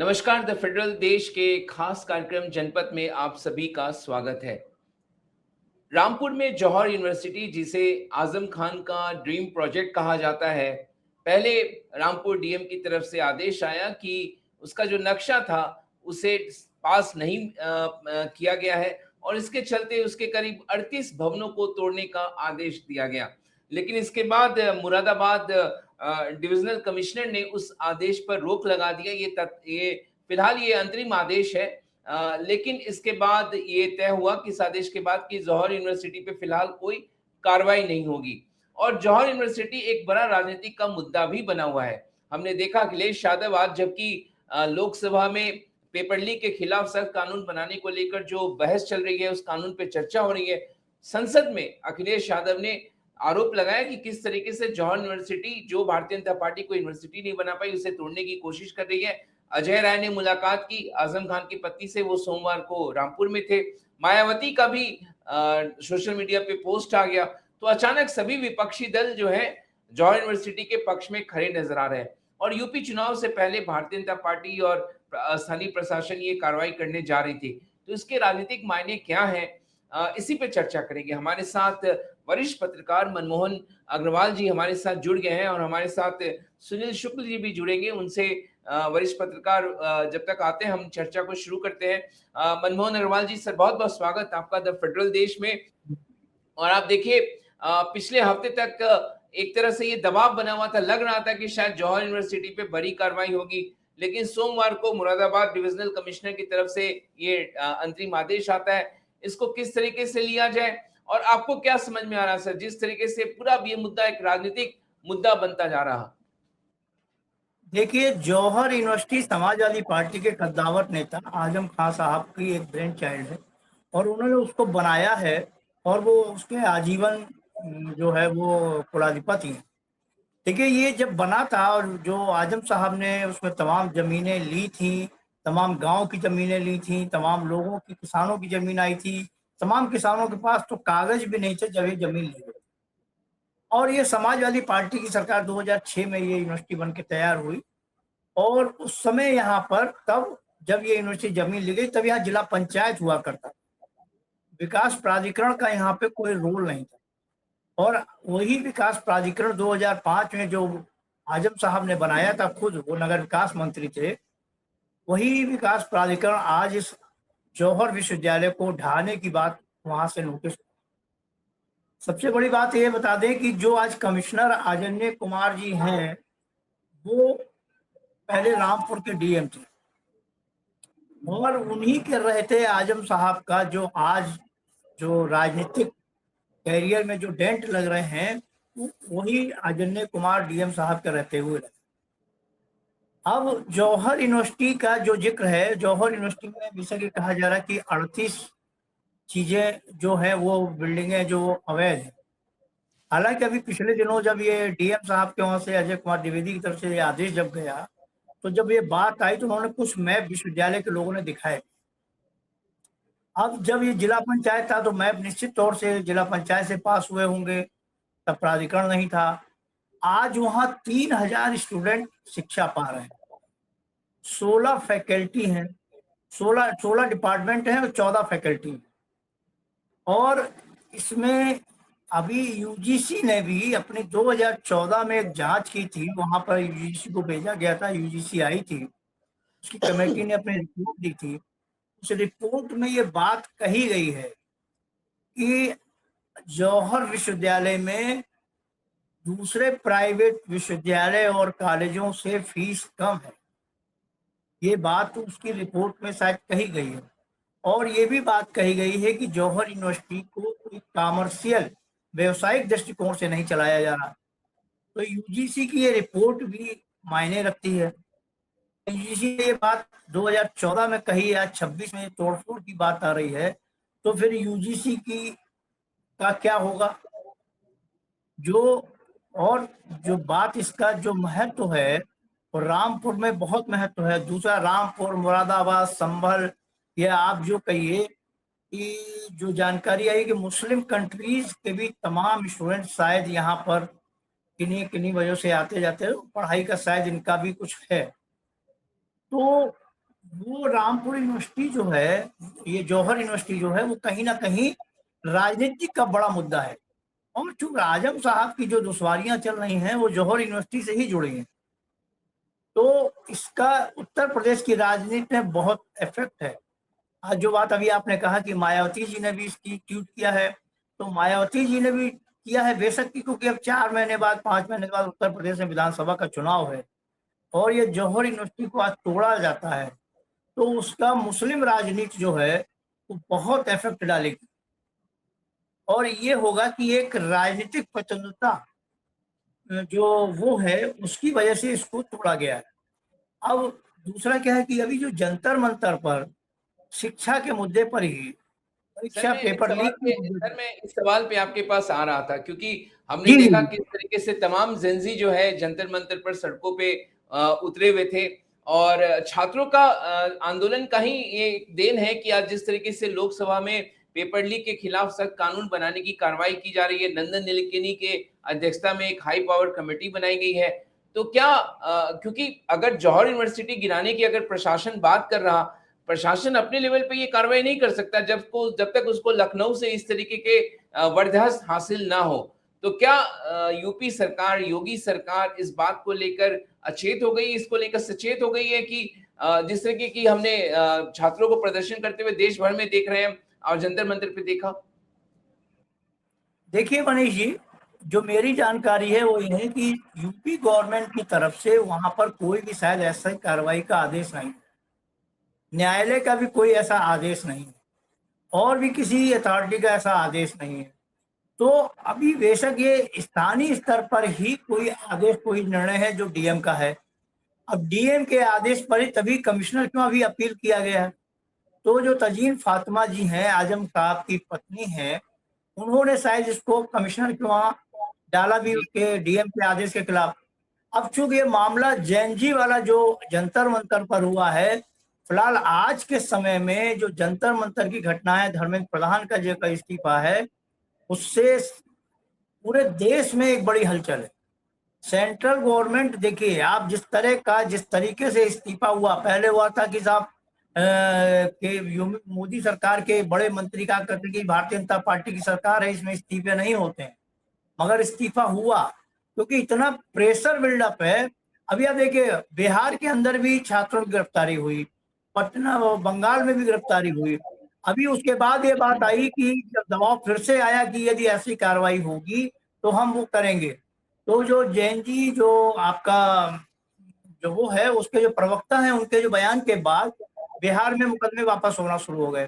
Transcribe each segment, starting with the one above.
नमस्कार। The federal देश के खास कार्यक्रम जनपद में आप सभी का स्वागत है। रामपुर में जौहर यूनिवर्सिटी, जिसे आजम खान का ड्रीम प्रोजेक्ट कहा जाता है, पहले रामपुर डीएम की तरफ से आदेश आया कि उसका जो नक्शा था उसे पास नहीं किया गया है और इसके चलते उसके करीब 38 भवनों को तोड़ने का आदेश दिया गया। लेकिन इसके बाद मुरादाबाद डिविजनल कमिश्नर ने उस आदेश पर रोक लगा दिया। ये फिलहाल ये अंतरिम आदेश है। लेकिन इसके बाद ये तय हुआ कि इस आदेश के बाद कि जौहर यूनिवर्सिटी पे फिलहाल कोई कार्रवाई नहीं होगी। और जौहर यूनिवर्सिटी एक बड़ा राजनीतिक का मुद्दा भी बना हुआ है। हमने देखा अखिलेश यादव आज, जबकि लोकसभा में पेपर लीक के खिलाफ सख्त कानून बनाने को लेकर जो बहस चल रही है, उस कानून पे चर्चा हो रही है, संसद में अखिलेश यादव ने आरोप लगाया कि किस तरीके से जौहर यूनिवर्सिटी, जो भारतीय जनता पार्टी को यूनिवर्सिटी नहीं बना पाई, उसे तोड़ने की कोशिश कर रही है। अजय राय ने मुलाकात की आजम खान की पत्नी से, वो सोमवार को रामपुर में थे। मायावती का भी सोशल मीडिया पे पोस्ट आ गया। तो अचानक सभी विपक्षी दल जो है जौहर यूनिवर्सिटी के पक्ष में खड़े नजर आ रहे हैं। और यूपी चुनाव से पहले भारतीय जनता पार्टी और स्थानीय प्रशासन ये कार्रवाई करने जा रही थी। तो इसके राजनीतिक मायने क्या हैं, इसी पे चर्चा करेंगे। हमारे साथ वरिष्ठ पत्रकार मनमोहन अग्रवाल जी हमारे साथ जुड़ गए हैं और हमारे साथ सुनील शुक्ल जी भी जुड़ेंगे। उनसे वरिष्ठ पत्रकार जब तक आते हैं हम चर्चा को शुरू करते हैं। मनमोहन अग्रवाल जी, सर बहुत बहुत स्वागत आपका द फेडरल देश में। और आप देखिए, पिछले हफ्ते तक एक तरह से ये दबाव बना हुआ था, लग रहा था कि शायद जौहर यूनिवर्सिटी पे बड़ी कार्रवाई होगी। लेकिन सोमवार को मुरादाबाद डिविजनल कमिश्नर की तरफ से ये अंतरिम आदेश आता है। इसको किस तरीके से लिया जाए और आपको क्या समझ में आ रहा है सर, जिस तरीके से पूरा ये मुद्दा एक राजनीतिक मुद्दा बनता जा रहा? देखिए, जौहर यूनिवर्सिटी समाजवादी पार्टी के कद्दावर नेता आजम खान साहब की एक ब्रेन चाइल्ड है और उन्होंने उसको बनाया है और वो उसके आजीवन जो है वो कुलाधिपति हैं। देखिए, ये जब बना था और जो आजम साहब ने उसमें तमाम ज़मीनें ली थी, तमाम गांव की ज़मीनें ली थी, तमाम लोगों की, किसानों की ज़मीन आई थी, तमाम किसानों के पास तो कागज भी नहीं थे जब ये ज़मीन ली गई। और ये समाजवादी पार्टी की सरकार 2006 में ये यूनिवर्सिटी बन के तैयार हुई। और उस समय यहाँ पर तब जब ये यूनिवर्सिटी जमीन ली गई तब यहाँ जिला पंचायत हुआ करता था। विकास प्राधिकरण का यहाँ पे कोई रोल नहीं था। और वही विकास प्राधिकरण 2005 में जो आजम साहब ने बनाया था, खुद वो नगर विकास मंत्री थे, वही विकास प्राधिकरण आज इस जौहर विश्वविद्यालय को ढाने की बात वहां से नोटिस। सबसे बड़ी बात ये बता दें कि जो आज कमिश्नर आजन्य कुमार जी हैं, वो पहले रामपुर के डीएम थे और उन्हीं के रहते आजम साहब का जो आज जो राजनीतिक कैरियर में जो डेंट लग रहे हैं, वही आजन्य कुमार डीएम साहब के रहते हुए रहे। अब जौहर यूनिवर्सिटी का जो जिक्र है, जौहर यूनिवर्सिटी में जैसा कि कहा जा रहा है कि 38 चीजें जो है वो बिल्डिंगें जो अवैध है। हालांकि अभी पिछले दिनों जब ये डीएम साहब के वहां से अजय कुमार द्विवेदी की तरफ से ये आदेश जब गया, तो जब ये बात आई तो उन्होंने कुछ मैप विश्वविद्यालय के लोगों ने दिखाए। अब जब ये जिला पंचायत था तो मैप निश्चित तौर से जिला पंचायत से पास हुए होंगे, तब प्राधिकरण नहीं था। आज वहाँ 3000 स्टूडेंट शिक्षा पा रहे हैं, 16 फैकल्टी हैं, 16 डिपार्टमेंट हैं और 14 फैकल्टी हैं। और इसमें अभी यूजीसी ने भी अपनी 2014 में एक जांच की थी, वहां पर यूजीसी को भेजा गया था, यूजीसी आई थी, उसकी कमेटी ने अपनी रिपोर्ट दी थी। उस रिपोर्ट में ये बात कही गई है कि जौहर विश्वविद्यालय में दूसरे प्राइवेट विश्वविद्यालय और कॉलेजों से फीस कम है। ये बात उसकी रिपोर्ट में शायद कही गई है। और ये भी बात कही गई है कि जौहर यूनिवर्सिटी को एक कॉमर्शियल व्यवसायिक दृष्टिकोण से नहीं चलाया जा रहा। तो यूजीसी की ये रिपोर्ट भी मायने रखती है। यूजीसी ने ये बात 2014 में कही, आज 26 में तोड़फोड़ की बात आ रही है, तो फिर यूजीसी की का क्या होगा? जो और जो बात इसका जो महत्व है, और रामपुर में बहुत महत्व है। दूसरा, रामपुर, मुरादाबाद, संभल, ये आप जो कहिए कि जो जानकारी आई कि मुस्लिम कंट्रीज के भी तमाम स्टूडेंट शायद यहाँ पर किन्हीं किन्हीं वजह से आते जाते हैं, पढ़ाई का शायद इनका भी कुछ है। तो वो रामपुर यूनिवर्सिटी जो है, ये जौहर यूनिवर्सिटी जो है, वो कहीं ना कहीं राजनीति का बड़ा मुद्दा है। और चूंकि आजम साहब की जो दुश्वारियां चल रही हैं वो जौहर यूनिवर्सिटी से ही जुड़ी हैं, तो इसका उत्तर प्रदेश की राजनीति में बहुत इफेक्ट है। आज जो बात अभी आपने कहा कि मायावती जी ने भी इसकी ट्वीट किया है, तो मायावती जी ने भी किया है बेशक की, क्योंकि अब 4 महीने बाद 5 महीने बाद उत्तर प्रदेश में विधानसभा का चुनाव है और ये जौहर यूनिवर्सिटी को आज तोड़ा जाता है, तो उसका मुस्लिम राजनीति जो है वो बहुत इफेक्ट डालेगी और ये होगा कि एक राजनीतिक प्रचंडता जो वो है उसकी वजह से इसको तोड़ा गया है। अब दूसरा क्या है कि अभी जो जंतर मंतर पर शिक्षा के मुद्दे पर ही परीक्षा पेपर लीक के मुद्दे सर पर। मैं इस सवाल पे आपके पास आ रहा था, क्योंकि हमने जी जी देखा जी। किस तरीके से तमाम जेंजी जो है जंतर मंतर पर सड़कों पे उतरे हुए थे, और छात्रों का आंदोलन का ही ये देन है कि आज जिस तरीके से लोकसभा में पेपर लीक के खिलाफ सख्त कानून बनाने की कार्रवाई की जा रही है, नंदन नीलेकनी के अध्यक्षता में एक हाई पावर कमेटी बनाई गई है। तो क्या क्योंकि अगर जौहर यूनिवर्सिटी गिराने की अगर प्रशासन बात कर रहा, प्रशासन अपने लेवल पे ये कार्रवाई नहीं कर सकता जब तक उसको लखनऊ से इस तरीके के वर्दहस्त हासिल ना हो। तो क्या यूपी सरकार, योगी सरकार इस बात को लेकर अचेत हो गई, इसको लेकर सचेत हो गई है कि जिस तरीके की हमने छात्रों को प्रदर्शन करते हुए देश भर में देख रहे हैं और जंतर मंतर पे देखा? देखिए मनीष जी, जो मेरी जानकारी है वो ये है कि यूपी गवर्नमेंट की तरफ से वहां पर कोई भी शायद ऐसा कार्रवाई का आदेश नहीं, न्यायालय का भी कोई ऐसा आदेश नहीं, और भी किसी अथॉरिटी का ऐसा आदेश नहीं है। तो अभी बेशक ये स्थानीय स्तर पर ही कोई आदेश, कोई निर्णय है जो डीएम का है। अब डीएम के आदेश पर ही तभी कमिश्नर के वहां भी अपील किया गया है। तो जो तजीन फातिमा जी हैं, आजम साहब की पत्नी हैं, उन्होंने शायद इसको कमिश्नर के वहां डाला भी जी। उसके डीएम के आदेश के खिलाफ। अब चूंकि ये मामला जैनजी वाला जो जंतर मंतर पर हुआ है, फिलहाल आज के समय में जो जंतर मंतर की घटना है, धर्मेंद्र प्रधान का जो इस्तीफा है, उससे पूरे देश में एक बड़ी हलचल है। सेंट्रल गवर्नमेंट, देखिए आप जिस तरीके से इस्तीफा हुआ, पहले हुआ था कि साहब मोदी सरकार के बड़े मंत्री कहा करते कि भारतीय जनता पार्टी की सरकार है, इसमें इस्तीफे नहीं होते हैं, मगर इस्तीफा हुआ क्योंकि इतना प्रेशर बिल्डअप है। अभी आप देखिए बिहार के अंदर भी छात्रों की गिरफ्तारी हुई, पटना बंगाल में भी गिरफ्तारी हुई। अभी उसके बाद ये बात आई कि जब दबाव फिर से आया कि यदि ऐसी कार्रवाई होगी तो हम वो करेंगे, तो जो जैन जी जो आपका जो वो है उसके जो प्रवक्ता हैं, उनके जो बयान के बाद बिहार में मुकदमे वापस होना शुरू हो गए।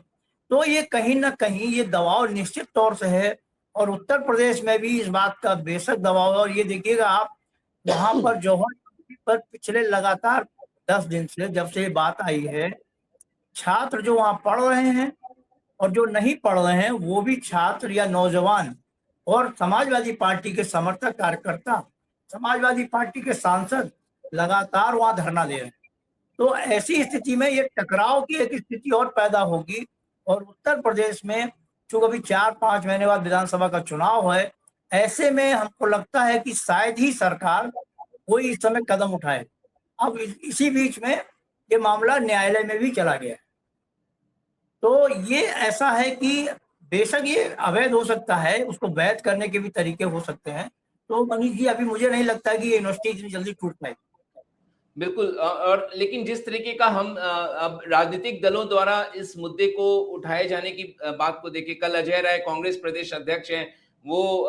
तो ये कहीं ना कहीं ये दबाव निश्चित तौर से है, और उत्तर प्रदेश में भी इस बात का बेशक दबाव है। और ये देखिएगा आप, वहां पर जौहर पर पिछले लगातार 10 दिन से जब से ये बात आई है, छात्र जो वहां पढ़ रहे हैं और जो नहीं पढ़ रहे हैं, वो भी छात्र या नौजवान और समाजवादी पार्टी के समर्थक कार्यकर्ता, समाजवादी पार्टी के सांसद लगातार वहां धरना दे रहे हैं। तो ऐसी स्थिति में ये टकराव की एक स्थिति और पैदा होगी। और उत्तर प्रदेश में चूंकि अभी 4-5 महीने बाद विधानसभा का चुनाव है, ऐसे में हमको लगता है कि शायद ही सरकार कोई इस समय कदम उठाए। अब इसी बीच में ये मामला न्यायालय में भी चला गया है। तो ये ऐसा है कि बेशक ये अवैध हो सकता है, उसको वैध करने के भी तरीके हो सकते हैं। तो मनीष जी, अभी मुझे नहीं लगता कि ये यूनिवर्सिटी इतनी जल्दी टूट पाएगी। बिल्कुल, और लेकिन जिस तरीके का हम अब राजनीतिक दलों द्वारा इस मुद्दे को उठाए जाने की बात को देखें, कल अजय राय कांग्रेस प्रदेश अध्यक्ष हैं, वो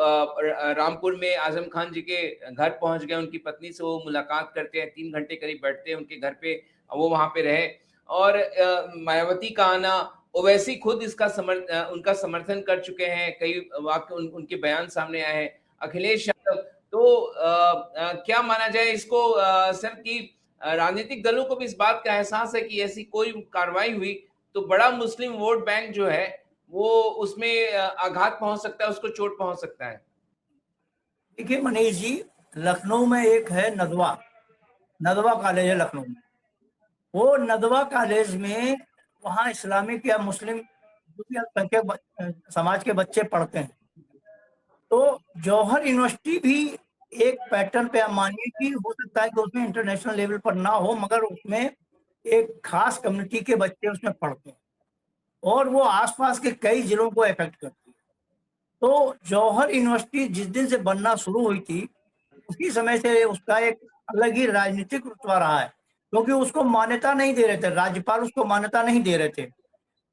रामपुर में आजम खान जी के घर पहुंच गए, उनकी पत्नी से वो मुलाकात करते हैं, 3 घंटे करीब बैठते हैं उनके घर पे, वो वहां पे रहे। और मायावती का आना, ओवैसी खुद उनका समर्थन कर चुके हैं, कई वाक्य उनके बयान सामने आए हैं, अखिलेश यादव। तो क्या माना जाए इसको सर कि राजनीतिक दलों को भी इस बात का एहसास है कि ऐसी कोई कार्रवाई हुई तो बड़ा मुस्लिम वोट बैंक जो है वो उसमें आघात पहुंच सकता है, उसको चोट पहुंच सकता है। देखिए मनीष जी, लखनऊ में एक है नदवा, नदवा कॉलेज है लखनऊ में। वो नदवा कॉलेज में वहाँ इस्लामिक या मुस्लिम जो भी अल्पसंख्यक समाज के बच्चे पढ़ते हैं। तो जौहर यूनिवर्सिटी भी एक पैटर्न पे आप मानिए कि हो सकता है कि उसमें इंटरनेशनल लेवल पर ना हो, मगर उसमें एक खास कम्युनिटी के बच्चे उसमें पढ़ते हैं और वो आसपास के कई जिलों को इफेक्ट करती है। तो जौहर यूनिवर्सिटी जिस दिन से बनना शुरू हुई थी, उसी समय से उसका एक अलग ही राजनीतिक रुतबा रहा है, क्योंकि उसको मान्यता नहीं दे रहे थे, राज्यपाल उसको मान्यता नहीं दे रहे थे।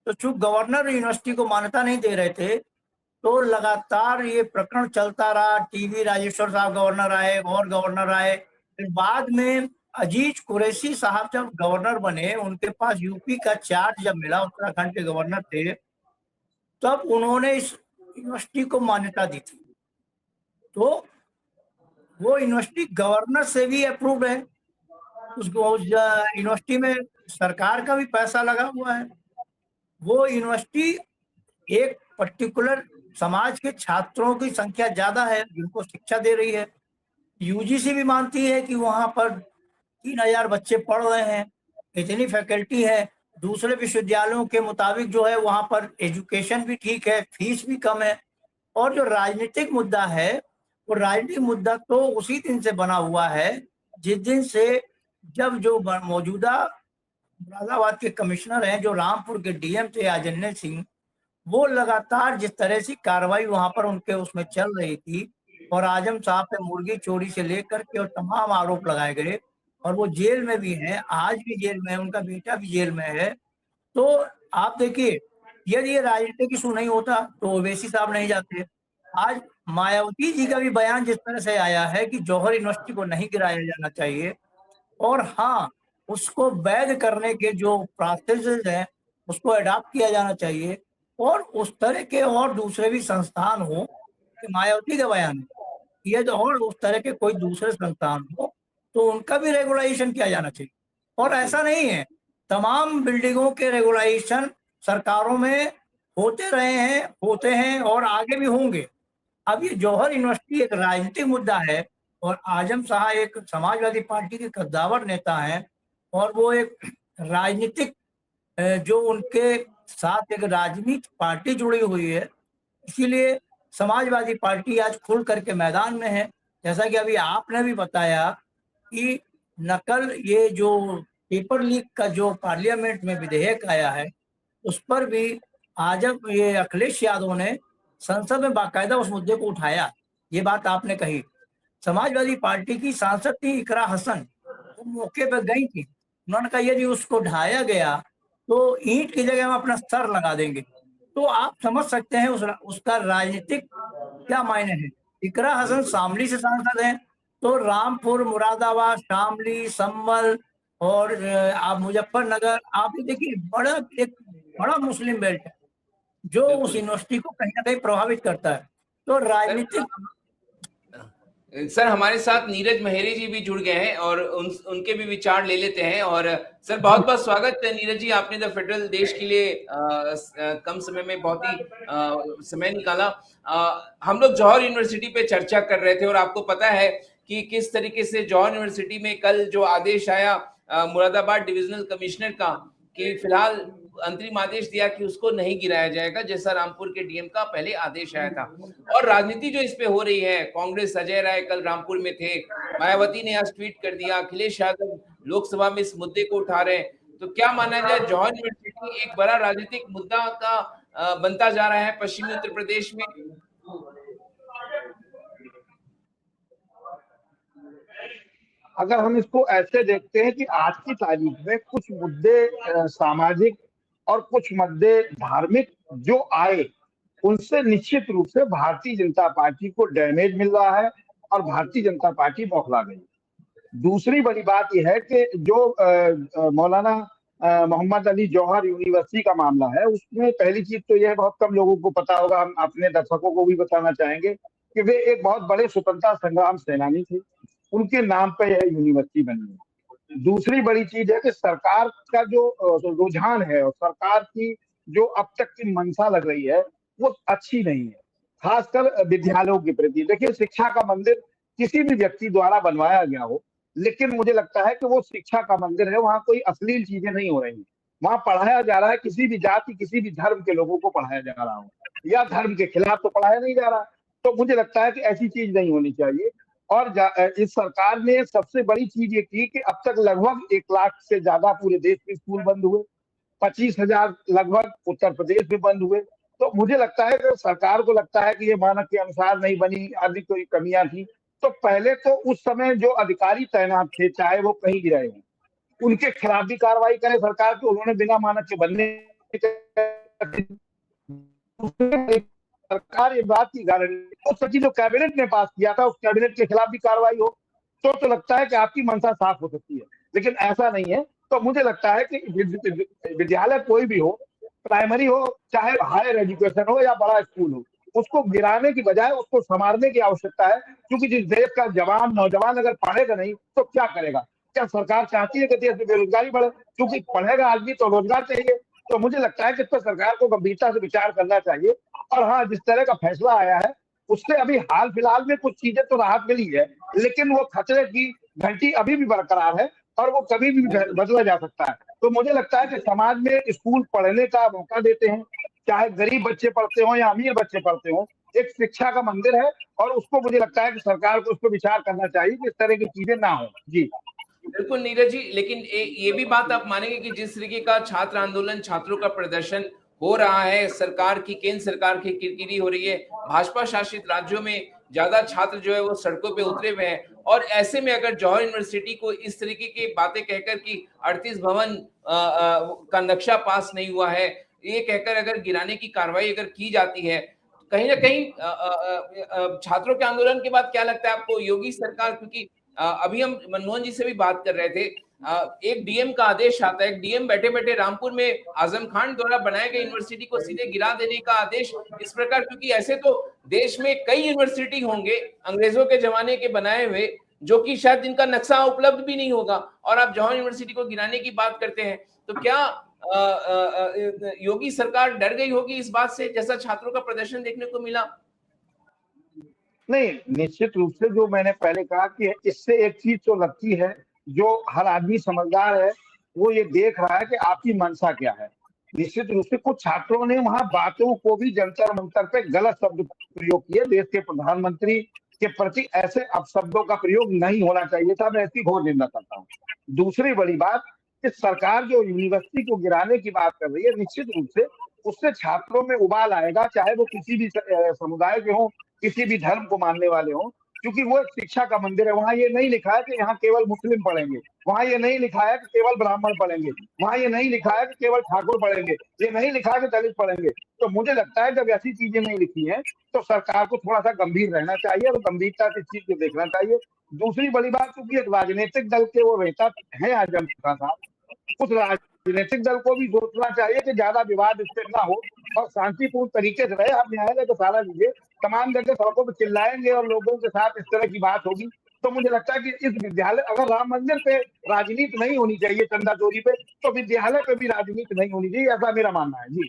तो चूंकि गवर्नर यूनिवर्सिटी को मान्यता नहीं दे रहे थे, तो लगातार ये प्रकरण चलता रहा। टीवी राजेश्वर साहब गवर्नर आए और गवर्नर आए, फिर बाद में अजीज कुरैशी साहब जब गवर्नर बने, उनके पास यूपी का चार्ज जब मिला, उत्तराखंड के गवर्नर थे, तब उन्होंने इस यूनिवर्सिटी को मान्यता दी थी। तो वो यूनिवर्सिटी गवर्नर से भी अप्रूव्ड है। उस यूनिवर्सिटी में सरकार का भी पैसा लगा हुआ है। वो यूनिवर्सिटी एक पर्टिकुलर समाज के छात्रों की संख्या ज्यादा है जिनको शिक्षा दे रही है। यूजीसी भी मानती है कि वहां पर 3000 बच्चे पढ़ रहे हैं, इतनी फैकल्टी है। दूसरे विश्वविद्यालयों के मुताबिक जो है वहां पर एजुकेशन भी ठीक है, फीस भी कम है। और जो राजनीतिक मुद्दा है, वो राजनीतिक मुद्दा तो उसी दिन से बना हुआ है जिस दिन से जब जो मौजूदा मुरादाबाद के कमिश्नर हैं, जो रामपुर के डीएम थे आजन्य सिंह, वो लगातार जिस तरह से कार्रवाई वहां पर उनके उसमें चल रही थी, और आजम साहब पे मुर्गी चोरी से लेकर के और तमाम आरोप लगाए गए, और वो जेल में भी हैं, आज भी जेल में है, उनका बेटा भी जेल में है। तो आप देखिए, यदि ये राजनीतिक इशू नहीं होता तो ओवैसी साहब नहीं जाते। आज मायावती जी का भी बयान जिस तरह से आया है कि जौहर यूनिवर्सिटी को नहीं गिराया जाना चाहिए, और हाँ, उसको वैध करने के जो प्रोसेसेस हैं उसको अडॉप्ट किया जाना चाहिए, और उस तरह के और दूसरे भी संस्थान हो, कि मायावती का बयान है, ये तो, और उस तरह के कोई दूसरे संस्थान हो तो उनका भी रेगुलाइजेशन किया जाना चाहिए। और ऐसा नहीं है, तमाम बिल्डिंगों के रेगुलाइजेशन सरकारों में होते रहे हैं, होते हैं और आगे भी होंगे। अब ये जौहर यूनिवर्सिटी एक राजनीतिक मुद्दा है, और आजम शाह एक समाजवादी पार्टी के कद्दावर नेता हैं, और वो एक राजनीतिक जो उनके साथ एक राजनीतिक पार्टी जुड़ी हुई है, इसीलिए समाजवादी पार्टी आज खुल करके मैदान में है। जैसा कि अभी आपने भी बताया कि नकल, ये जो पेपर लीक का जो पार्लियामेंट में विधेयक आया है, उस पर भी आजम ये अखिलेश यादव ने संसद में बाकायदा उस मुद्दे को उठाया। ये बात आपने कही। समाजवादी पार्टी की सांसद थी इकरा हसन, वो मौके पर गई थी, उन्होंने कहा यदि उसको ढाया गया तो ईंट की जगह हम अपना सर लगा देंगे। तो आप समझ सकते हैं उसका राजनीतिक क्या मायने हैं। इकरा हसन बिल्कुल। शामली से सांसद हैं, तो रामपुर, मुरादाबाद, शामली, संभल और आप मुजफ्फरनगर, आप ये देखिए, एक बड़ा मुस्लिम बेल्ट है जो उस बिल्कुल यूनिवर्सिटी को कहीं ना कहीं प्रभावित करता है। तो सर, राजनीतिक सर हमारे साथ नीरज महेरी जी भी जुड़ गए हैं और उनके भी विचार ले लेते हैं। और सर, बहुत बहुत स्वागत है नीरज जी, आपने द फेडरल देश के लिए कम समय में बहुत ही समय निकाला। हम लोग जौहर यूनिवर्सिटी पे चर्चा कर रहे थे और आपको पता है कि किस तरीके से जौहर यूनिवर्सिटी में कल जो आदेश आया मुरादाबाद डिविजनल कमिश्नर का, कि फिलहाल अंतरिम आदेश दिया कि उसको नहीं गिराया जाएगा, जैसा रामपुर के डीएम का पहले आदेश आया था। और राजनीति जो इस पे हो रही है, कांग्रेस, अजय राय कल रामपुर में थे, मायावती ने आज ट्वीट कर दिया, अखिलेश यादव लोकसभा में इस मुद्दे को उठा रहे हैं। तो क्या माना जाए, जौहर यूनिवर्सिटी एक बड़ा राजनीतिक मुद्दा का बनता जा रहा है पश्चिमी उत्तर प्रदेश में? अगर हम इसको ऐसे देखते हैं कि आज की तारीख में कुछ मुद्दे सामाजिक और कुछ मुद्दे धार्मिक जो आए, उनसे निश्चित रूप से भारतीय जनता पार्टी को डैमेज मिल रहा है और भारतीय जनता पार्टी बौखला गई। दूसरी बड़ी बात यह है कि जो मौलाना मोहम्मद अली जौहर यूनिवर्सिटी का मामला है, उसमें पहली चीज तो यह बहुत कम लोगों को पता होगा, हम अपने दर्शकों को भी बताना चाहेंगे कि वे एक बहुत बड़े स्वतंत्रता संग्राम सेनानी थे, उनके नाम पर यह यूनिवर्सिटी बनी है। दूसरी बड़ी चीज है कि सरकार का जो रुझान है और सरकार की जो अब तक की मंशा लग रही है, वो अच्छी नहीं है, खासकर विद्यालयों के प्रति। देखिए, शिक्षा का मंदिर किसी भी व्यक्ति द्वारा बनवाया गया हो, लेकिन मुझे लगता है कि वो शिक्षा का मंदिर है, वहां कोई अश्लील चीजें नहीं हो रही। वहां पढ़ाया जा रहा है, किसी भी जाति, किसी भी धर्म के लोगों को पढ़ाया जा रहा हो, या धर्म के खिलाफ तो पढ़ाया नहीं जा रहा। तो मुझे लगता है कि ऐसी चीज नहीं होनी चाहिए। और इस सरकार ने सबसे बड़ी चीज ये की कि अब तक लगभग 1 लाख से ज्यादा पूरे देश में स्कूल बंद हुए, 25,000 लगभग उत्तर प्रदेश में बंद हुए। तो मुझे लगता है कि सरकार को लगता है कि ये मानक के अनुसार नहीं बनी, आदि कोई कमियां थी, तो पहले तो उस समय जो अधिकारी तैनात थे, चाहे वो कहीं भी रहे हों, उनके खिलाफ भी कार्रवाई करे सरकार की। उन्होंने बिना मानक के बनने सरकार ये बात की गारंटी उस सची जो कैबिनेट ने पास किया था, उस कैबिनेट के खिलाफ भी कार्रवाई हो तो लगता है कि आपकी मंशा साफ हो सकती है, लेकिन ऐसा नहीं है। तो मुझे लगता है कि विद्यालय कोई भी हो, प्राइमरी हो चाहे हायर एजुकेशन हो या बड़ा स्कूल हो, उसको गिराने की बजाय उसको संवारने की आवश्यकता है, क्योंकि जिस देश का जवान नौजवान अगर पढ़ेगा नहीं तो क्या करेगा? क्या सरकार चाहती है कि देश में बेरोजगारी बढ़े? क्योंकि पढ़ेगा आदमी तो रोजगार चाहिए। तो मुझे लगता है कि इस पर सरकार को गंभीरता से विचार करना चाहिए। और हाँ, जिस तरह का फैसला आया है उससे अभी हाल फिलहाल में कुछ चीजें तो राहत मिली है, लेकिन वो खतरे की घंटी अभी भी बरकरार है और वो कभी भी बदला जा सकता है। तो मुझे लगता है कि समाज में स्कूल पढ़ने का मौका देते हैं, चाहे गरीब बच्चे पढ़ते हो या अमीर बच्चे पढ़ते हो, एक शिक्षा का मंदिर है और उसको मुझे लगता है कि सरकार को उस पर विचार करना चाहिए कि इस तरह की चीजें ना हो। जी बिल्कुल नीरज जी, लेकिन ये भी बात आप मानेंगे कि जिस तरीके का छात्र आंदोलन, छात्रों का प्रदर्शन हो रहा है, सरकार की, केंद्र सरकार की किरकिरी हो रही है, भाजपा शासित राज्यों में ज्यादा छात्र जो है वो सड़कों पे उतरे हुए हैं, और ऐसे में अगर जौहर यूनिवर्सिटी को इस तरीके की बातें कहकर कि 38 भवन का नक्शा पास नहीं हुआ है, ये कहकर अगर गिराने की कार्रवाई अगर की जाती है, कहीं ना कहीं छात्रों के आंदोलन के बाद क्या लगता है आपको, योगी सरकार, क्योंकि अभी हम मनमोहन जी से भी बात कर रहे थे, एक डीएम का आदेश आता है, एक डीएम बैठे बैठे रामपुर में आजम खान द्वारा बनाए गए यूनिवर्सिटी को सीधे गिरा देने का आदेश इस प्रकार, क्योंकि ऐसे तो देश में कई यूनिवर्सिटी होंगे अंग्रेजों के जमाने के बनाए हुए, जो कि शायद जिनका नक्शा उपलब्ध भी नहीं होगा, और आप जौहर यूनिवर्सिटी को गिराने की बात करते हैं, तो क्या योगी सरकार डर गई होगी इस बात से, जैसा छात्रों का प्रदर्शन देखने को मिला? नहीं, निश्चित रूप से जो मैंने पहले कहा कि इससे एक चीज तो लगती है, जो हर आदमी समझदार है वो ये देख रहा है कि आपकी मंशा क्या है। निश्चित रूप से कुछ छात्रों ने वहां बातों को भी जंतर मंतर पे गलत शब्द प्रयोग किए। देश के प्रधानमंत्री के प्रति ऐसे अपशब्दों का प्रयोग नहीं होना चाहिए था, मैं इसकी घोर निंदा करता हूँ। दूसरी बड़ी बात, इस सरकार जो यूनिवर्सिटी को गिराने की बात कर रही है, निश्चित रूप से उससे छात्रों में उबाल आएगा, चाहे वो किसी भी समुदाय के हों, किसी भी धर्म को मानने वाले हों, क्योंकि वो एक शिक्षा का मंदिर है। वहां ये नहीं लिखा है कि यहाँ केवल मुस्लिम पढ़ेंगे, वहां ये नहीं लिखा है कि केवल ब्राह्मण पढ़ेंगे, वहां ये नहीं लिखा है कि केवल ठाकुर पढ़ेंगे, ये नहीं लिखा है कि दलित पढ़ेंगे। तो मुझे लगता है जब ऐसी चीजें नहीं लिखी हैं तो सरकार को थोड़ा सा गंभीर रहना चाहिए और गंभीरता से चीज को देखना चाहिए। दूसरी बड़ी बात, क्योंकि एक राजनीतिक दल के वो नेता है आजम खान साहब, उस राजनीतिक दल को भी सोचना चाहिए कि ज्यादा विवाद इससे ना हो और शांतिपूर्ण तरीके से रहे। आप न्यायालय का सहारा लीजिए, तमाम जगह सड़कों पर चिल्लाएंगे और लोगों के साथ इस तरह की बात होगी, तो मुझे लगता है कि इस विद्यालय, अगर राम मंदिर पे राजनीति नहीं होनी चाहिए चंदा चोरी पे, तो विद्यालय पे भी राजनीति नहीं होनी चाहिए, ऐसा मेरा मानना है। जी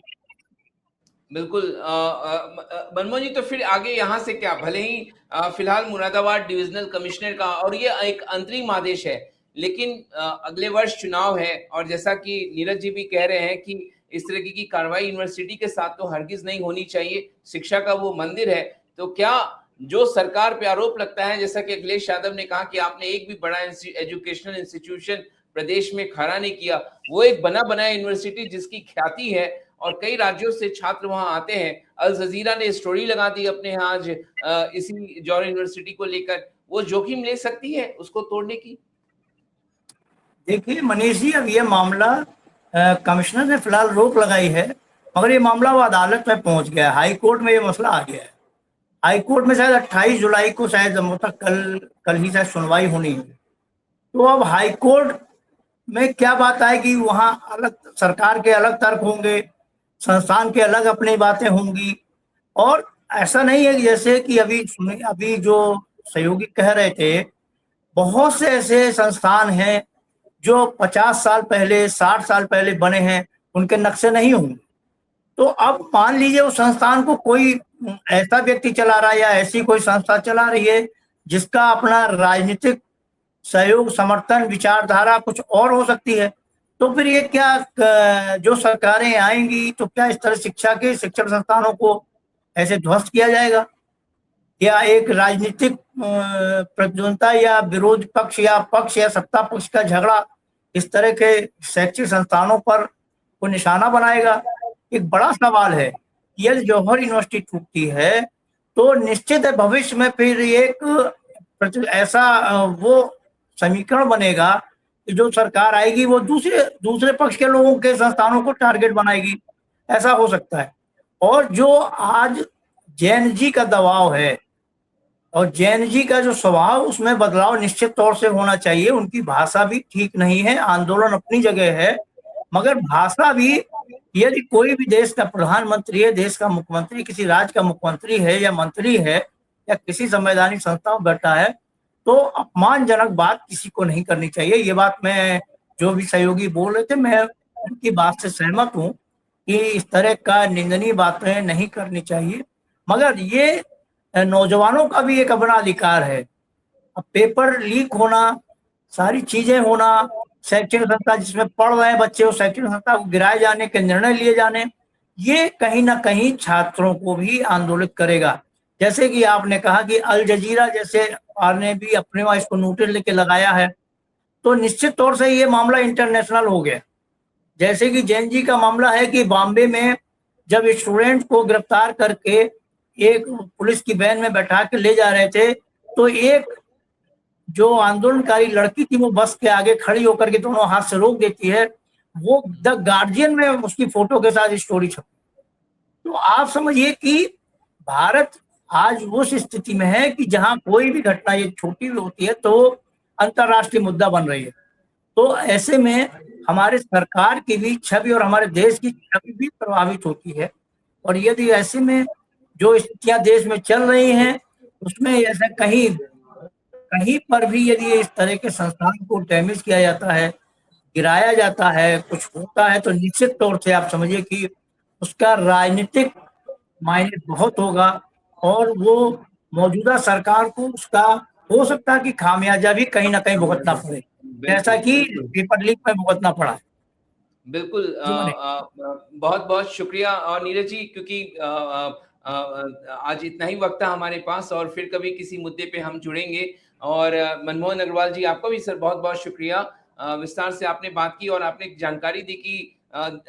बिल्कुल। मनमोहन जी, तो फिर आगे यहाँ से क्या, भले ही फिलहाल मुरादाबाद डिविजनल कमिश्नर का और ये एक अंतरिम आदेश है, लेकिन अगले वर्ष चुनाव है, और जैसा कि नीरज जी भी कह रहे हैं कि इस तरह की कार्रवाई यूनिवर्सिटी के साथ तो हरगिज नहीं होनी चाहिए, शिक्षा का वो मंदिर है। तो क्या जो सरकार पे आरोप लगता है, जैसा कि अखिलेश यादव ने कहा कि आपने एक भी बड़ा एजुकेशनल इंस्टीट्यूशन प्रदेश में खड़ा नहीं किया, वो एक बना बनाया यूनिवर्सिटी जिसकी ख्याति है और कई राज्यों से छात्र वहां आते हैं। अल जजीरा ने स्टोरी लगा दी अपने यहाँ आज इसी जौहर यूनिवर्सिटी को लेकर, वो जोखिम ले सकती है उसको तोड़ने की? देखिए मनीष जी, अब ये मामला कमिश्नर ने फिलहाल रोक लगाई है, मगर ये मामला वो अदालत में पहुंच गया है, हाई कोर्ट में ये मसला आ गया है। हाई कोर्ट में शायद 28 जुलाई को शायद तक कल ही शायद सुनवाई होनी है। तो अब हाई कोर्ट में क्या बात आएगी, वहां अलग सरकार के अलग तर्क होंगे, संस्थान के अलग अपनी बातें होंगी, और ऐसा नहीं है कि जैसे कि अभी जो सहयोगी कह रहे थे, बहुत से ऐसे संस्थान हैं जो 50 साल पहले 60 साल पहले बने हैं, उनके नक्शे नहीं होंगे। तो अब मान लीजिए उस संस्थान को कोई ऐसा व्यक्ति चला रहा है या ऐसी कोई संस्था चला रही है जिसका अपना राजनीतिक सहयोग, समर्थन, विचारधारा कुछ और हो सकती है, तो फिर ये क्या जो सरकारें आएंगी तो क्या इस तरह शिक्षण संस्थानों को ऐसे ध्वस्त किया जाएगा? या एक राजनीतिक प्रतिद्वंद्विता या विरोध पक्ष या सत्ता पक्ष का झगड़ा इस तरह के शैक्षिक संस्थानों पर को निशाना बनाएगा? एक बड़ा सवाल है। यदि जौहर यूनिवर्सिटी टूटती है तो निश्चित है भविष्य में फिर एक ऐसा वो समीकरण बनेगा कि जो सरकार आएगी वो दूसरे पक्ष के लोगों के संस्थानों को टारगेट बनाएगी। ऐसा हो सकता है। और जो आज जैन जी का दबाव है और जैन जी का जो स्वभाव, उसमें बदलाव निश्चित तौर से होना चाहिए। उनकी भाषा भी ठीक नहीं है, आंदोलन अपनी जगह है, मगर भाषा भी, यदि कोई भी देश का प्रधानमंत्री है, देश का मुख्यमंत्री, किसी राज्य का मुख्यमंत्री है या मंत्री है या किसी संवैधानिक संस्था में बैठा है, तो अपमानजनक बात किसी को नहीं करनी चाहिए। ये बात मैं, जो भी सहयोगी बोल रहे थे, मैं उनकी बात से सहमत हूँ कि इस तरह का निंदनीय बातें नहीं करनी चाहिए। मगर ये नौजवानों का भी एक अपना अधिकार है। अब पेपर लीक होना, सारी चीजें होना, शैक्षणिक संस्था जिसमें पढ़ रहे हैं बच्चे, उस शैक्षणिक संस्था को गिराए जाने के निर्णय लिए जाने, ये कहीं ना कहीं छात्रों को भी आंदोलित करेगा। जैसे कि आपने कहा कि अल जजीरा जैसे ने भी अपने वहां इसको नोटिस लेके लगाया है, तो निश्चित तौर से ये मामला इंटरनेशनल हो गया। जैसे कि जैन जी का मामला है कि बॉम्बे में जब स्टूडेंट को गिरफ्तार करके एक पुलिस की वैन में बैठा के ले जा रहे थे, तो एक जो आंदोलनकारी लड़की थी वो बस के आगे खड़ी होकर के दोनों हाथ से रोक देती है। वो द गार्जियन में उसकी फोटो के साथ स्टोरी छपी। तो आप समझिए कि भारत आज उस स्थिति में है कि जहां कोई भी घटना ये छोटी भी होती है तो अंतर्राष्ट्रीय मुद्दा बन रही है। तो ऐसे में हमारे सरकार की भी छवि और हमारे देश की छवि भी प्रभावित होती है। और यदि ऐसे में जो स्थितियां देश में चल रही हैं, उसमें ऐसा कहीं पर भी यदि इस तरह के संस्थान को डैमेज किया जाता है, गिराया जाता है, कुछ होता है, तो निश्चित तौर से आप समझिए कि उसका राजनीतिक मायने बहुत होगा और वो मौजूदा सरकार को उसका हो सकता है कि खामियाजा भी कहीं ना कहीं भुगतना पड़े, जैसा कि पेपर लीक में भुगतना पड़ा है। बिल्कुल। बहुत बहुत शुक्रिया और नीरज जी, क्योंकि आज इतना ही वक्त था हमारे पास और फिर कभी किसी मुद्दे पे हम जुड़ेंगे। और मनमोहन अग्रवाल जी, आपका भी सर बहुत बहुत शुक्रिया। विस्तार से आपने बात की और आपने जानकारी दी कि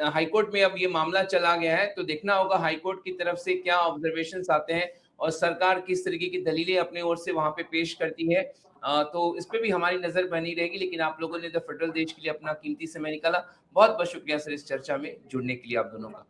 हाईकोर्ट में अब ये मामला चला गया है, तो देखना होगा हाईकोर्ट की तरफ से क्या ऑब्जर्वेशंस आते हैं और सरकार किस तरीके की दलीलें अपने ओर से वहां पे पेश करती है। तो इस पे भी हमारी नजर बनी रहेगी। लेकिन आप लोगों ने द फेडरल देश के लिए अपना कीमती समय निकाला। बहुत बहुत शुक्रिया सर इस चर्चा में जुड़ने के लिए आप दोनों का।